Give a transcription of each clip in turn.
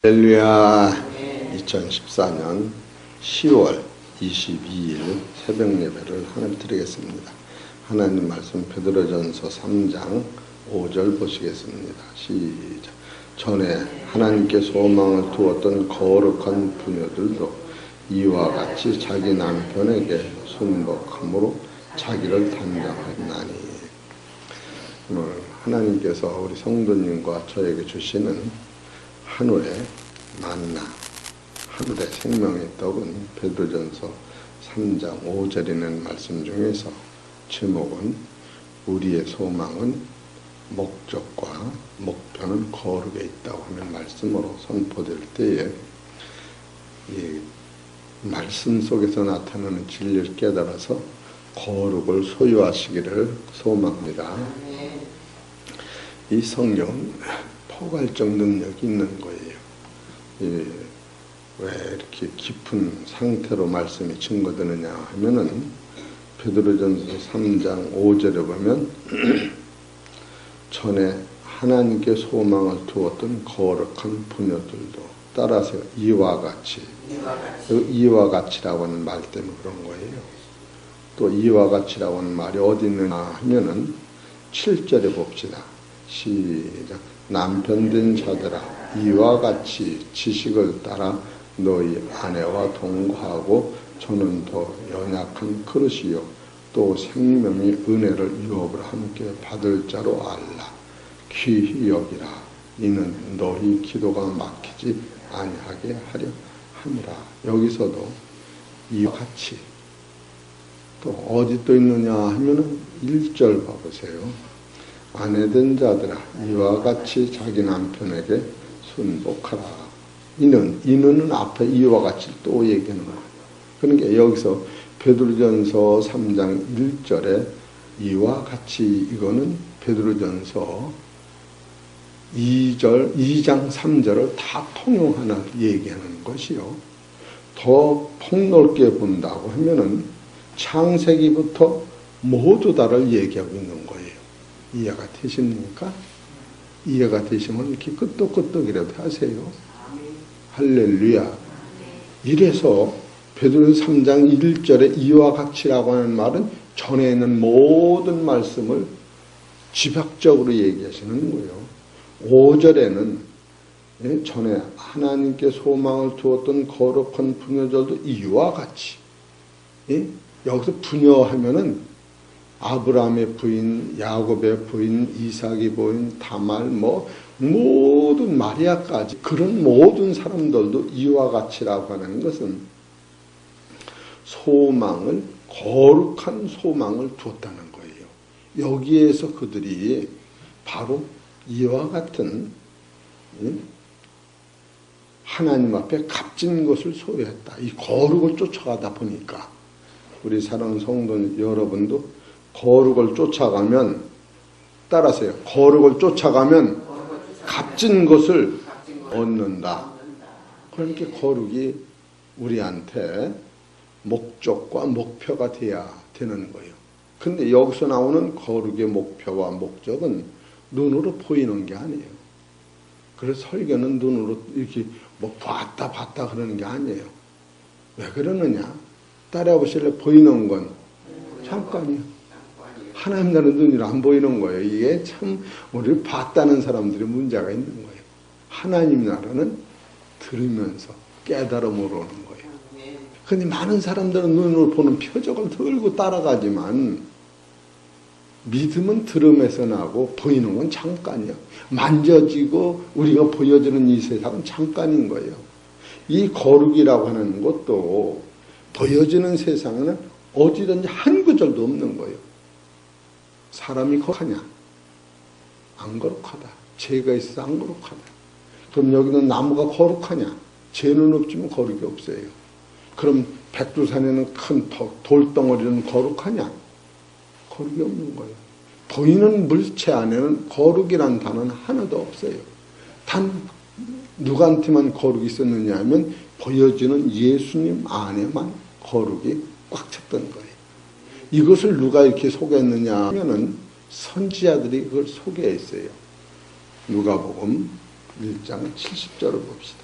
할렐루야. 2014년 10월 22일 새벽 예배를 하나님 드리겠습니다. 하나님 말씀 베드로전서 3장 5절 보시겠습니다. 시작. 전에 하나님께 소망을 두었던 거룩한 부녀들도 이와 같이 자기 남편에게 순복함으로 자기를 단장하였나니. 오늘 하나님께서 우리 성도님과 저에게 주시는 하늘의 만나, 하늘의 생명의 떡은 베드로전서 3장 5절에 있는 말씀 중에서 제목은 우리의 소망은 목적과 목표는 거룩에 있다고 하는 말씀으로 선포될 때에 이 말씀 속에서 나타나는 진리를 깨달아서 거룩을 소유하시기를 소망합니다. 이 성경은 포괄적 능력이 있는 거예요. 왜 이렇게 깊은 상태로 말씀이 증거되느냐 하면은 베드로전서 3장 5절에 보면 전에 하나님께 소망을 두었던 거룩한 부녀들도 따라서 이와 같이라고 하는 말 때문에 그런 거예요. 또 이와 같이라고 하는 말이 어디 있느냐 하면은 7절에 봅시다. 시작. 남편된 자들아 이와 같이 지식을 따라 너희 아내와 동거하고 저는 더 연약한 그릇이요 또 생명의 은혜를 유업을 함께 받을 자로 알라. 귀히 여기라. 이는 너희 기도가 막히지 아니하게 하려 함이라. 여기서도 이와 같이 또 어디 또 있느냐 하면은 1절 봐보세요. 아내된 자들아 이와 같이 자기 남편에게 순복하라. 이는 앞에 이와 같이 또 얘기하는 거예요. 그러니까 여기서 베드로전서 3장 1절에 이와 같이 이거는 베드로전서 2장 3절을 다 통용하는 얘기하는 것이요. 더 폭넓게 본다고 하면은 창세기부터 모두 다를 얘기하고 있는 거예요. 이해가 되십니까? 이해가 되시면 이렇게 끄떡끄떡이라도 하세요. 할렐루야. 이래서 베드로전서 3장 1절에 이와 같이라고 하는 말은 전에 있는 모든 말씀을 집약적으로 얘기하시는 거예요. 5절에는 전에 하나님께 소망을 두었던 거룩한 부녀들도 이와 같이. 여기서 부녀하면은 아브라함의 부인, 야곱의 부인, 이삭의 부인, 다말, 모든 마리아까지 그런 모든 사람들도 이와 같이라고 하는 것은 소망을, 거룩한 소망을 두었다는 거예요. 여기에서 그들이 바로 이와 같은 하나님 앞에 값진 것을 소유했다. 이 거룩을 쫓아가다 보니까 우리 사랑하는 성도 여러분도 거룩을 쫓아가면 따라서요. 거룩을 쫓아가면 값진 것을 얻는다. 그러니까 거룩이 우리한테 목적과 목표가 돼야 되는 거예요. 근데 여기서 나오는 거룩의 목표와 목적은 눈으로 보이는 게 아니에요. 그래서 설교는 눈으로 이렇게 봤다 그러는 게 아니에요. 왜 그러느냐? 따라해 보실래? 보이는 건 잠깐이요. 하나님 나라는 눈으로 안 보이는 거예요. 이게 참 우리를 봤다는 사람들이 문제가 있는 거예요. 하나님 나라는 들으면서 깨달음으로 오는 거예요. 그런데 많은 사람들은 눈으로 보는 표적을 들고 따라가지만 믿음은 들음에서 나고 보이는 건 잠깐이요. 만져지고 우리가 보여지는 이 세상은 잠깐인 거예요. 이 거룩이라고 하는 것도 보여지는 세상에는 어디든지 한 구절도 없는 거예요. 사람이 거룩하냐? 안 거룩하다. 죄가 있어서 안 거룩하다. 그럼 여기는 나무가 거룩하냐? 죄는 없지만 거룩이 없어요. 그럼 백두산에는 큰 돌덩어리는 거룩하냐? 거룩이 없는 거예요. 보이는 물체 안에는 거룩이란 단어는 하나도 없어요. 단 누구한테만 거룩이 있었느냐 하면 보여지는 예수님 안에만 거룩이 꽉 찼던 거예요. 이것을 누가 이렇게 소개했느냐 하면은 선지자들이 그걸 소개했어요. 누가복음 1장 70절을 봅시다.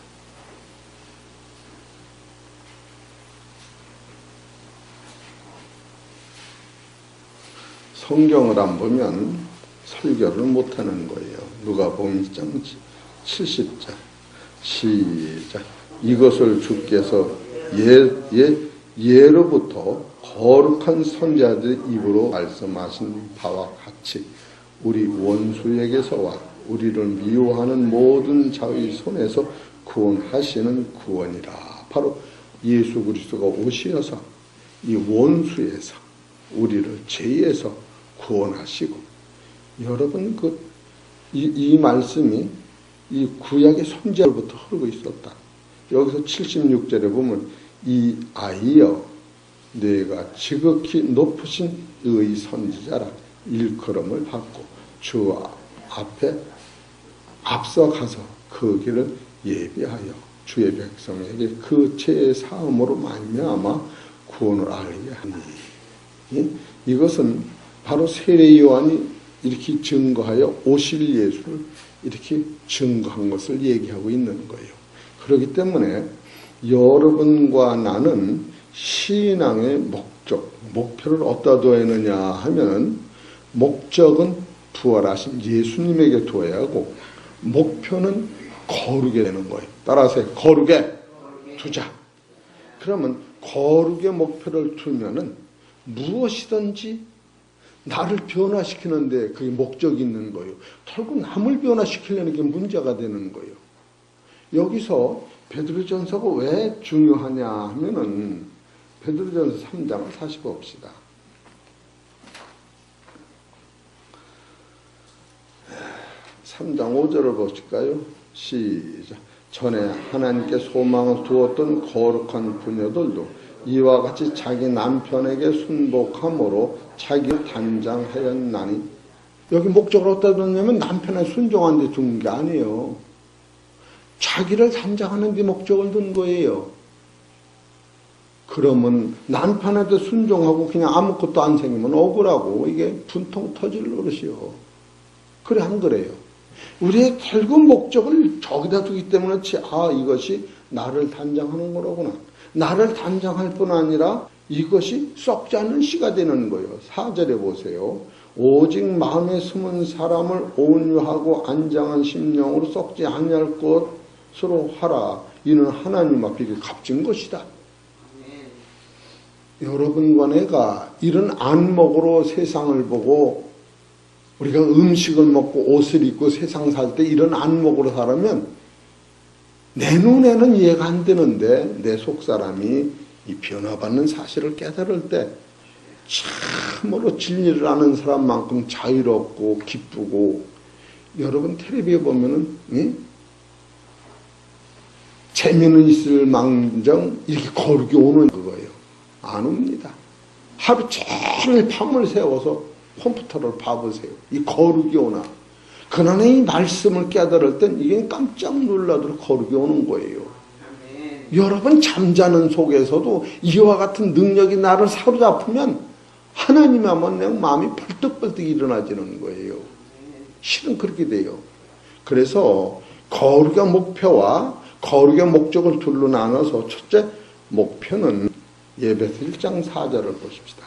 성경을 안 보면 설교를 못하는 거예요. 누가복음 1장 70절 시작. 이것을 주께서 예로부터 거룩한 선지자들의 입으로 말씀하신 바와 같이 우리 원수에게서와 우리를 미워하는 모든 자의 손에서 구원하시는 구원이라. 바로 예수 그리스도가 오시어서 이 원수에서 우리를 죄에서 구원하시고, 여러분 이 말씀이 이 구약의 선지자로부터 흐르고 있었다. 여기서 76절에 보면 이 아이여 네가 지극히 높으신 의 선지자라 일컬음을 받고 주 앞에 앞서가서 그 길을 예비하여 주의 백성에게 그 죄의 사함으로 말미암아 구원을 알게 하니. 이것은 바로 세례 요한이 이렇게 증거하여 오실 예수를 이렇게 증거한 것을 얘기하고 있는 거예요. 그렇기 때문에 여러분과 나는 신앙의 목표를 어디다 둬야 하느냐 하면, 목적은 부활하신 예수님에게 둬야 하고 목표는 거룩에 되는 거예요. 따라서 거룩에 두자. 그러면 거룩의 목표를 두면은 무엇이든지 나를 변화시키는데 그게 목적이 있는 거예요. 결국 남을 변화시키려는 게 문제가 되는 거예요. 여기서 베드로전서가 왜 중요하냐 하면은 베드로전서 3장을 다시 봅시다. 3장 5절을 보실까요? 시작. 전에 하나님께 소망을 두었던 거룩한 부녀들도 이와 같이 자기 남편에게 순복함으로 자기를 단장하였나니. 여기 목적을 어디다 뒀냐면 남편에 순종한 데 둔 게 아니에요. 자기를 단장하는 데 목적을 둔 거예요. 그러면 남편한테 순종하고 그냥 아무것도 안 생기면 억울하고 이게 분통 터질 노릇이요. 그래 안 그래요? 우리의 결국 목적을 저기다 두기 때문에 이것이 나를 단장하는 거로구나. 나를 단장할 뿐 아니라 이것이 썩지 않는 씨가 되는 거예요. 4절에 보세요. 오직 마음에 숨은 사람을 온유하고 안장한 심령으로 썩지 아니할 것으로 하라. 이는 하나님 앞에 값진 것이다. 여러분과 내가 이런 안목으로 세상을 보고 우리가 음식을 먹고 옷을 입고 세상 살 때 이런 안목으로 살면 내 눈에는 이해가 안 되는데 내 속사람이 이 변화받는 사실을 깨달을 때 참으로 진리를 아는 사람만큼 자유롭고 기쁘고. 여러분 텔레비에 보면은 재미는 있을 망정 이렇게 거룩이 오는 그거예요. 안 옵니다. 하루 종일 밤을 새워서 컴퓨터를 봐보세요. 이 거룩이 오나. 그러나 이 말씀을 깨달을 땐 이게 깜짝 놀라도록 거룩이 오는 거예요. 여러분 잠자는 속에서도 이와 같은 능력이 나를 사로잡으면 하나님 하면 그냥 마음이 벌떡벌떡 일어나지는 거예요. 실은 그렇게 돼요. 그래서 거룩의 목표와 거룩의 목적을 둘로 나눠서 첫째 목표는 예배서 1장 4절을 보십시다.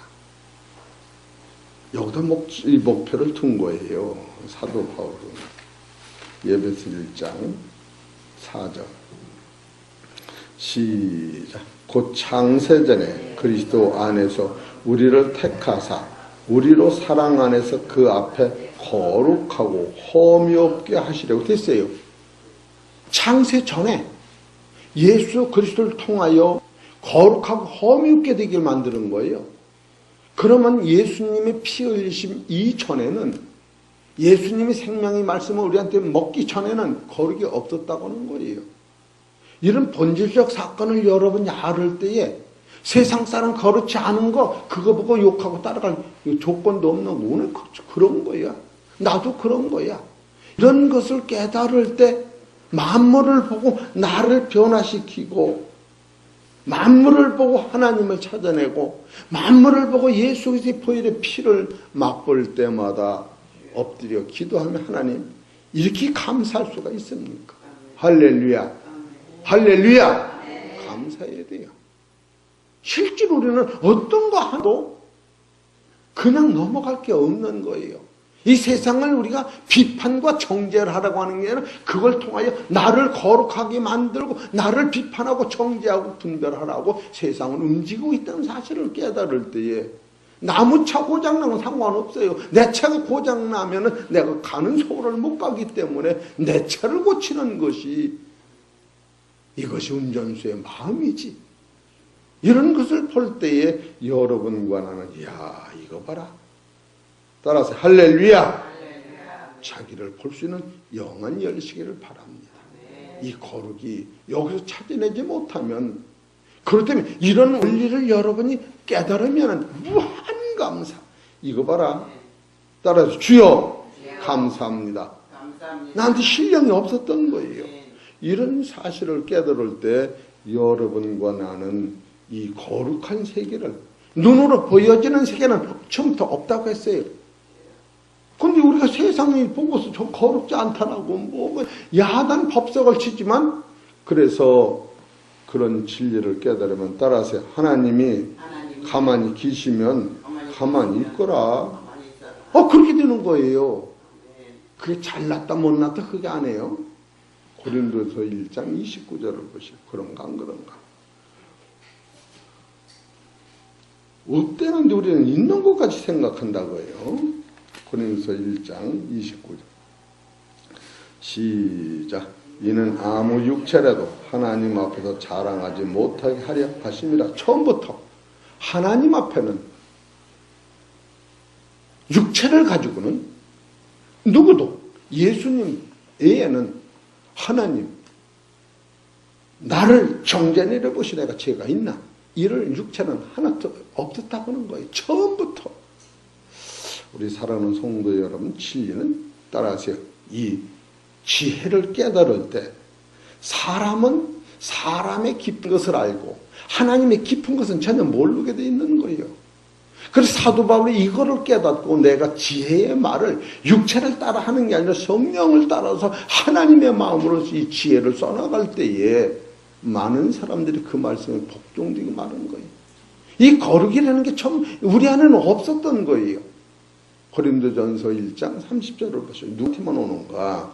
여기다 목표를 둔 거예요. 사도 바울은. 예배서 1장 4절 시작. 곧 창세전에 그리스도 안에서 우리를 택하사 우리로 사랑 안에서 그 앞에 거룩하고 험이 없게 하시려고 됐어요. 창세 전에 예수 그리스도를 통하여 거룩하고 험이 없게 되길 만드는 거예요. 그러면 예수님의 피 흘리심 이전에는, 예수님이 생명의 말씀을 우리한테 먹기 전에는 거룩이 없었다고 하는 거예요. 이런 본질적 사건을 여러분이 알을 때에 세상 사람 거룩지 않은 거 그거 보고 욕하고 따라갈 조건도 없는 오늘 그런 거야. 나도 그런 거야. 이런 것을 깨달을 때 만물을 보고 나를 변화시키고, 만물을 보고 하나님을 찾아내고, 만물을 보고 예수 그리스도의 보혈의 피를 맛볼 때마다 엎드려 기도하면 하나님 이렇게 감사할 수가 있습니까? 할렐루야, 할렐루야. 감사해야 돼요. 실제로 우리는 어떤 거 하나도 그냥 넘어갈 게 없는 거예요. 이 세상을 우리가 비판과 정죄를 하라고 하는 게 아니라 그걸 통하여 나를 거룩하게 만들고 나를 비판하고 정죄하고 분별하라고 세상을 움직이고 있다는 사실을 깨달을 때에 나무차 고장나면 상관없어요. 내 차가 고장나면 내가 가는 서울을 못 가기 때문에 내 차를 고치는 것이 이것이 운전수의 마음이지. 이런 것을 볼 때에 여러분과 나는 이야 이거 봐라. 따라서 할렐루야. 자기를 볼 수 있는 영안이 열리시기를 바랍니다. 이 거룩이 여기서 찾아내지 못하면 그렇다면 이런 원리를 여러분이 깨달으면 무한 감사. 이거 봐라. 따라서 주여 감사합니다. 나한테 신령이 없었던 거예요. 이런 사실을 깨달을 때 여러분과 나는 이 거룩한 세계를 눈으로 보여지는 세계는 처음부터 없다고 했어요. 근데 우리가 세상을 보고서 저 거룩지 않다라고 뭐 야단 법석을 치지만 그래서 그런 진리를 깨달으면 따라서 하나님이 가만히 계시면 가만히 있거라. 그렇게 되는 거예요. 그게 잘났다 못났다 그게 아니에요. 고린도서 1장 29절을 보시고 그런가 안 그런가. 없대는데 우리는 있는 것까지 생각한다고요. 고린도서 1장 29절 시작. 이는 아무 육체라도 하나님 앞에서 자랑하지 못하게 하려 하심이라. 처음부터 하나님 앞에는 육체를 가지고는 누구도 예수님 외에는 하나님 나를 정죄내려 보시 내가 죄가 있나 이럴 육체는 하나도 없었다고 하는 거예요. 처음부터. 우리 사랑하는 성도 여러분 진리는 따라하세요. 이 지혜를 깨달을 때 사람은 사람의 깊은 것을 알고 하나님의 깊은 것은 전혀 모르게 돼 있는 거예요. 그래서 사도 바울이 이거를 깨닫고 내가 지혜의 말을 육체를 따라 하는 게 아니라 성령을 따라서 하나님의 마음으로서 이 지혜를 써나갈 때에 많은 사람들이 그 말씀에 복종되고 마는 거예요. 이 거룩이라는 게 처음 우리 안에는 없었던 거예요. 고린도전서 1장 30절을 보시죠. 누구만 오는가?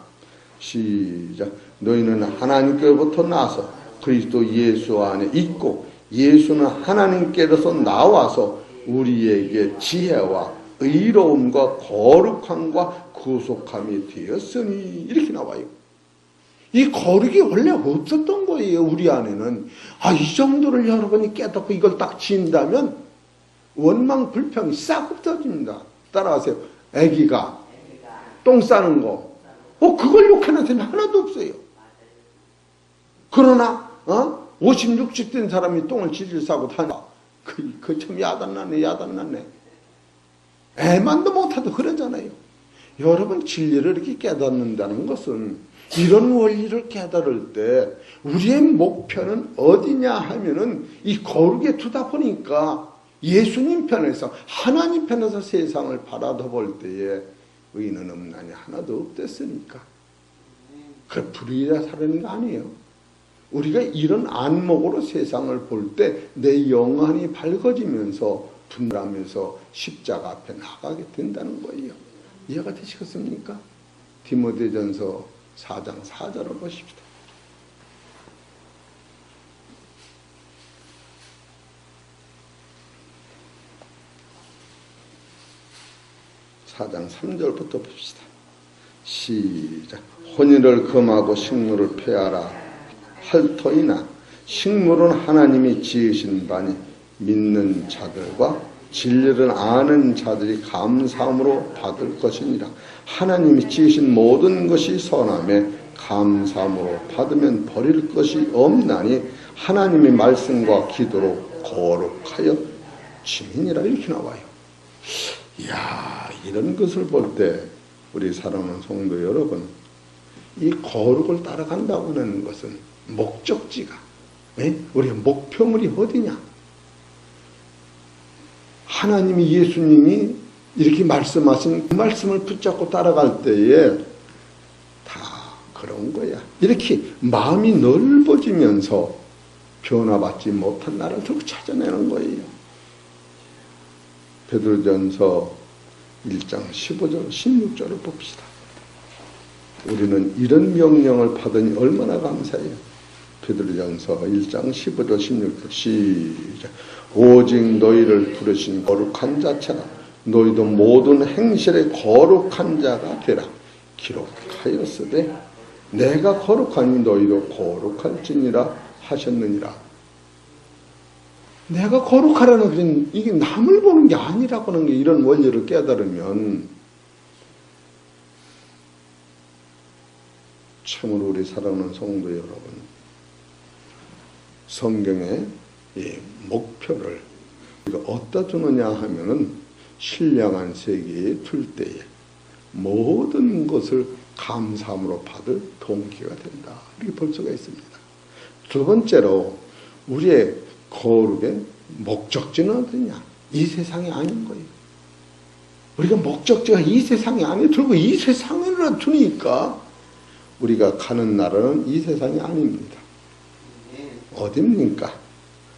시작. 너희는 하나님께로부터 나서 그리스도 예수 안에 있고 예수는 하나님께로서 나와서 우리에게 지혜와 의로움과 거룩함과 구속함이 되었으니 이렇게 나와요. 이 거룩이 원래 없었던 거예요. 우리 안에는. 이 정도를 여러분이 깨닫고 이걸 딱 지은다면 원망 불평이 싹 없어집니다. 따라하세요. 애기가 똥 싸는 거 그걸 욕하는 사람이 하나도 없어요. 그러나 50, 60 된 사람이 똥을 질질 싸고 다녀. 그 참 야단나네. 애만도 못하도 그러잖아요. 여러분 진리를 이렇게 깨닫는다는 것은 이런 원리를 깨달을 때 우리의 목표는 어디냐 하면은 이 거룩에 두다 보니까 예수님 편에서 하나님 편에서 세상을 바라다 볼 때에 의인은 없나니 하나도 없댔으니까 그 불의라 사는 거 아니에요. 우리가 이런 안목으로 세상을 볼 때 내 영안이 밝아지면서 분별하면서 십자가 앞에 나가게 된다는 거예요. 이해가 되시겠습니까? 디모데전서 4장 4절을 보십시다. (4장 3절부터) 봅시다. 시작. 혼인을 금하고 식물을 폐하라 할 터이나 식물은 하나님이 지으신 바니 믿는 자들과 진리를 아는 자들이 감사함으로 받을 것이니라. 하나님이 지으신 모든 것이 선함에 감사함으로 받으면 버릴 것이 없나니 하나님의 말씀과 기도로 거룩하여 지민이라. 이렇게 나와요. 이야, 이런 것을 볼 때 우리 사랑하는 성도 여러분, 이 거룩을 따라간다고 하는 것은 목적지가, 우리의 목표물이 어디냐? 하나님이 예수님이 이렇게 말씀하신 그 말씀을 붙잡고 따라갈 때에 다 그런 거야. 이렇게 마음이 넓어지면서 변화받지 못한 나를 더 찾아내는 거예요. 베드로전서 1장 15절 16절을 봅시다. 우리는 이런 명령을 받으니 얼마나 감사해요. 베드로전서 1장 15절 16절 시작. 오직 너희를 부르신 거룩한 자처럼 너희도 모든 행실에 거룩한 자가 되라. 기록하였으되 내가 거룩하니 너희도 거룩할지니라 하셨느니라. 내가 거룩하라는 그런 이게 남을 보는 게 아니라고 하는 게 이런 원리를 깨달으면 참으로 우리 사랑하는 성도 여러분, 성경의 이 목표를 우리가 어디다 두느냐 하면은 신령한 세계에 둘 때에 모든 것을 감사함으로 받을 동기가 된다. 이렇게 볼 수가 있습니다. 두 번째로 우리의 거룩의 목적지는 어디냐? 이 세상이 아닌 거예요. 우리가 목적지가 이 세상이 아니에요. 그리고 이 세상을 두니까 우리가 가는 나라는 이 세상이 아닙니다. 어딥니까?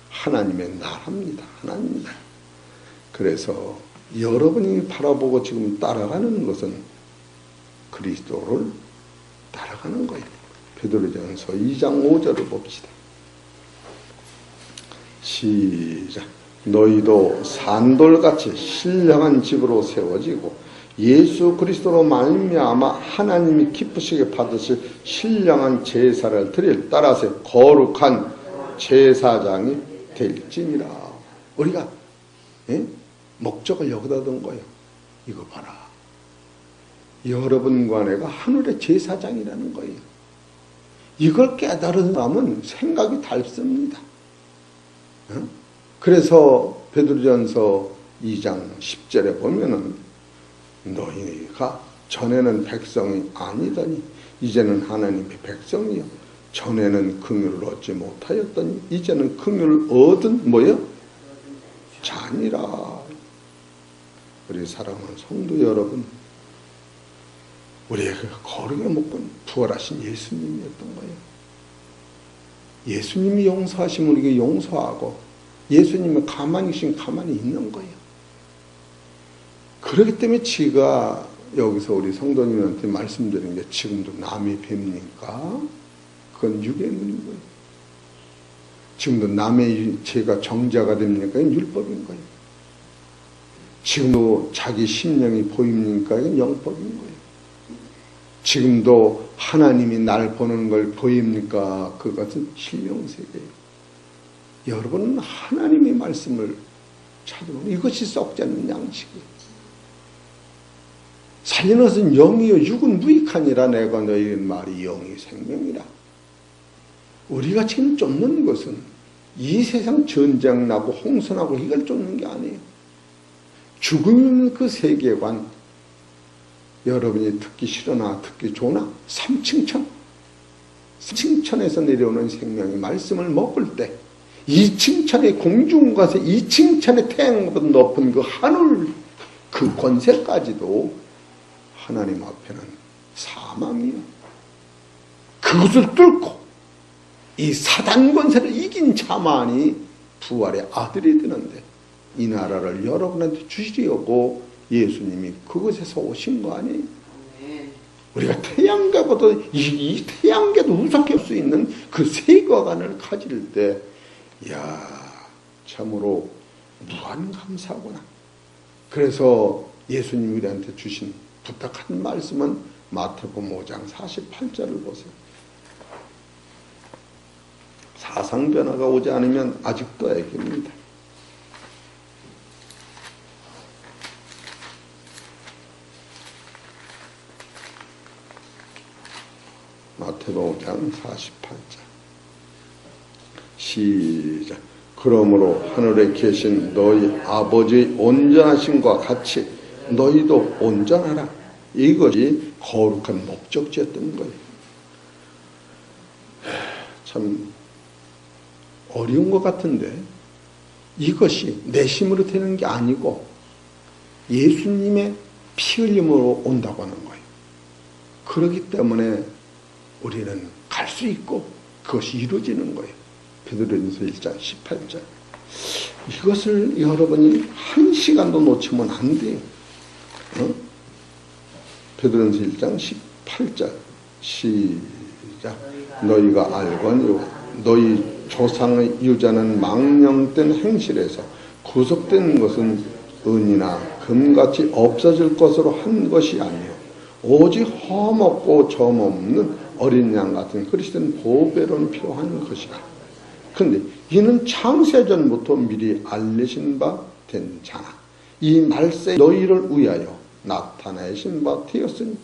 하나님의 나라입니다. 하나님입니다. 그래서 여러분이 바라보고 지금 따라가는 것은 그리스도를 따라가는 거예요. 베드로전서 2장 5절을 봅시다. 시작. 너희도 산돌같이 신령한 집으로 세워지고 예수 그리스도로 말미암아 하나님이 기쁘시게 받으실 신령한 제사를 드릴 따라서 거룩한 제사장이 될지니라. 우리가 목적을 여기다 둔 거예요. 이거 봐라. 여러분과 내가 하늘의 제사장이라는 거예요. 이걸 깨달은 사람은 생각이 달습니다. 그래서 베드로전서 2장 10절에 보면은 너희가 전에는 백성이 아니더니 이제는 하나님의 백성이요 전에는 긍휼을 얻지 못하였더니 이제는 긍휼을 얻은 뭐요? 자니라. 우리 사랑하는 성도 여러분, 우리의 거룩의 목표는 부활하신 예수님이었던 거예요. 예수님이 용서하시면 우리가 용서하고 예수님은 가만히 계신 가만히 있는 거예요. 그렇기 때문에 제가 여기서 우리 성도님한테 말씀드리는 게 지금도 남이 뵙니까? 그건 육의 눈인 거예요. 지금도 남의 죄가 정죄가 됩니까? 이건 율법인 거예요. 지금도 자기 심령이 보입니까? 이건 영법인 거예요. 지금도 하나님이 날 보는 걸 보입니까? 그것은 신령세계예요. 여러분은 하나님의 말씀을 찾으면 이것이 썩지 않는 양식이에요. 살리는 것은 영이요 육은 무익하니라. 내가 너희의 말이 영이 생명이라. 우리가 지금 쫓는 것은 이 세상 전쟁 나고 홍수나고 이걸 쫓는 게 아니에요. 죽음 그 세계관, 여러분이 듣기 싫으나 듣기 좋으나 3층천 3층천에서 내려오는 생명이 말씀을 먹을 때 2층천의 공중과서 2층천의 태양보다 높은 그 하늘 그 권세까지도 하나님 앞에는 사망이요. 그것을 뚫고 이 사단 권세를 이긴 자만이 부활의 아들이 되는데 이 나라를 여러분한테 주시려고 예수님이 그곳에서 오신 거 아니에요? 우리가 태양계보다 이 태양계도 우습게 할 수 있는 그 세계관을 가질 때 이야 참으로 무한 감사구나. 그래서 예수님이 우리한테 주신 부탁한 말씀은 마태복음 5장 48절을 보세요. 사상 변화가 오지 않으면 아직도 애기입니다. 마태복음 5장 48절 시작. 그러므로 하늘에 계신 너희 아버지의 온전하심과 같이 너희도 온전하라. 이것이 거룩한 목적지였던 거예요. 참 어려운 것 같은데 이것이 내 힘으로 되는 게 아니고 예수님의 피 흘림으로 온다고 하는 거예요. 그렇기 때문에 우리는 갈 수 있고 그것이 이루어지는 거예요. 베드로전서 1장 18절 이것을 여러분이 한 시간도 놓치면 안 돼요. 베드로전서 1장 18절 시작. 너희가 알거니와 너희 조상의 유자는 망령된 행실에서 구속된 것은 은이나 금같이 없어질 것으로 한 것이 아니요 오직 험없고 점없는 어린 양 같은 그리스도는 보배로는 필요한 것이다. 그런데 이는 창세전부터 미리 알리신 바 된 자나 이 말세 너희를 위하여 나타내신 바 되었으니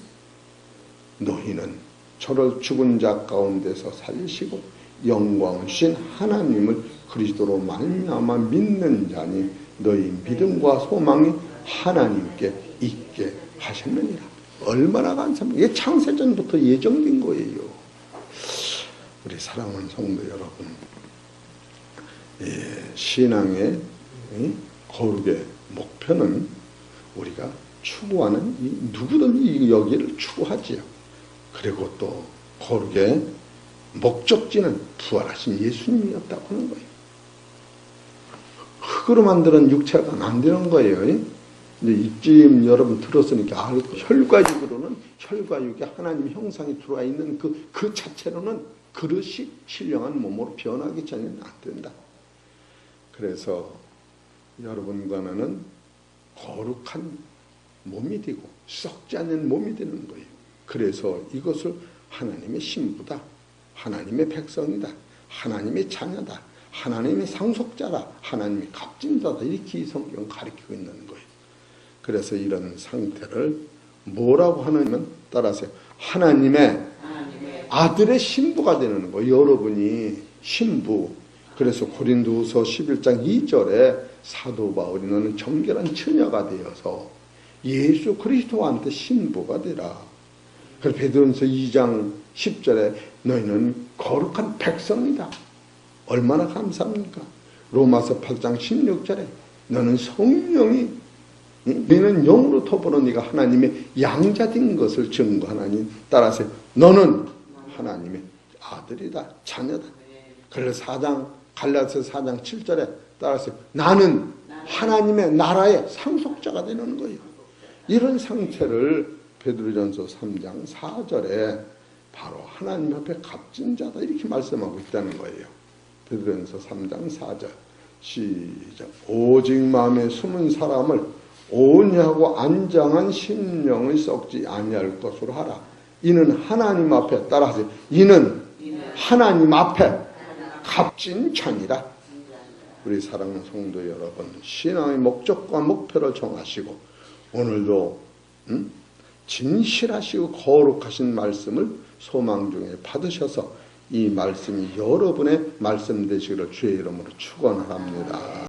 너희는 저를 죽은 자 가운데서 살리시고 영광 주신 하나님을 그리스도로 말미암아 믿는 자니 너희 믿음과 소망이 하나님께 있게 하셨느니라. 얼마나 감사합니까? 이게 창세전부터 예정된 거예요. 우리 사랑하는 성도 여러분, 신앙의 거룩의 목표는 우리가 추구하는 누구든지 여기를 추구하지요. 그리고 또 거룩의 목적지는 부활하신 예수님이었다고 하는 거예요. 흙으로 만드는 육체가 안 되는 거예요. 이제 이쯤 여러분 들었으니까 혈과육으로는 혈과육에 하나님 형상이 들어와 있는 그 자체로는 그릇이 신령한 몸으로 변하기 전에는 안 된다. 그래서 여러분과는 거룩한 몸이 되고 썩지 않는 몸이 되는 거예요. 그래서 이것을 하나님의 신부다, 하나님의 백성이다, 하나님의 자녀다, 하나님의 상속자다, 하나님의 값진자다, 이렇게 이 성경은 가르치고 있는 거예요. 그래서 이런 상태를 뭐라고 하느냐면 따라서 하나님의 아들의 신부가 되는 거예요. 여러분이 신부. 그래서 고린도후서 11장 2절에 사도 바울이 너는 정결한 처녀가 되어서 예수 그리스도한테 신부가 되라. 그래서 베드로전서 2장 10절에 너희는 거룩한 백성이다. 얼마나 감사합니까? 로마서 8장 16절에 너는 성령이 너는 영으로 터보는 네가 하나님의 양자된 것을 증거하나니 따라서 너는 하나님의 아들이다, 자녀다. 그래서 갈라디아서 4장 7절에 따라서 나는 하나님의 나라의 상속자가 되는 거예요. 이런 상태를 베드로전서 3장 4절에 바로 하나님 앞에 값진 자다 이렇게 말씀하고 있다는 거예요. 베드로전서 3장 4절 시작. 오직 마음에 숨은 사람을 온유하고 안정한 심령을 썩지 아니할 것으로 하라. 이는 하나님 앞에 따라서 이는 하나님 앞에 값진 자니라. 우리 사랑하는 성도 여러분, 신앙의 목적과 목표를 정하시고 오늘도 진실하시고 거룩하신 말씀을 소망 중에 받으셔서 이 말씀이 여러분의 말씀 되시기를 주의 이름으로 축원합니다.